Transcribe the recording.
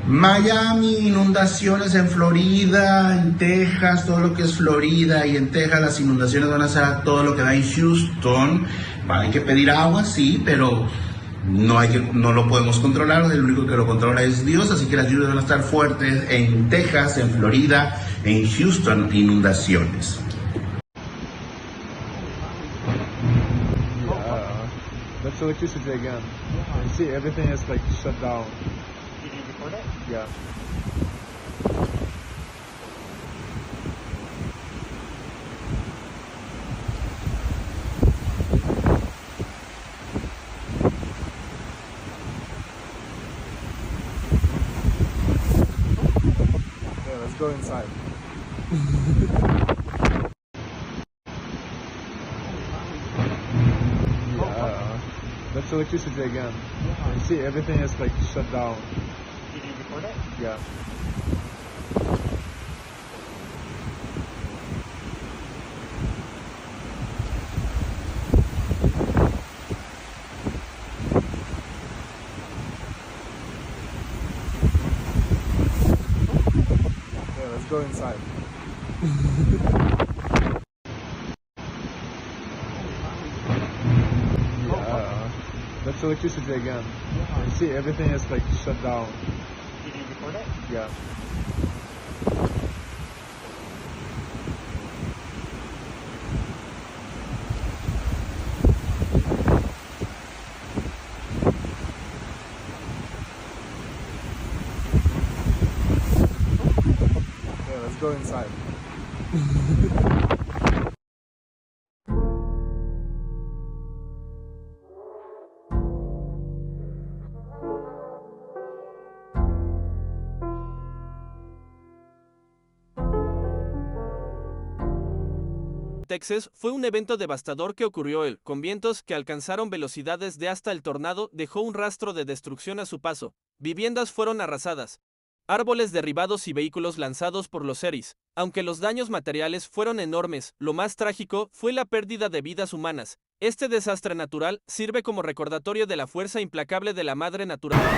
Miami, inundaciones en Florida, en Texas, todo lo que es Florida y en Texas las inundaciones van a ser a todo lo que da en Houston. Hay que pedir agua, sí, pero no lo podemos controlar, el único que lo controla es Dios, así que las lluvias van a estar fuertes en Texas, en Florida, en Houston, inundaciones. Yeah, that's electricity again. You see, everything is like shut down. Did you record it? Yeah. Yeah, let's go inside. Yeah, that's electricity again. You see, everything is like shut down. Did you record it? Yeah. Yeah, let's go inside. Yeah, that's electricity again. You see, everything is like shut down. Did you record it? Yeah. Yeah, let's go inside. Texas fue un evento devastador que ocurrió con vientos que alcanzaron velocidades de hasta el tornado dejó un rastro de destrucción a su paso. Viviendas fueron arrasadas, árboles derribados y vehículos lanzados por los seris. Aunque los daños materiales fueron enormes, lo más trágico fue la pérdida de vidas humanas. Este desastre natural sirve como recordatorio de la fuerza implacable de la madre naturaleza.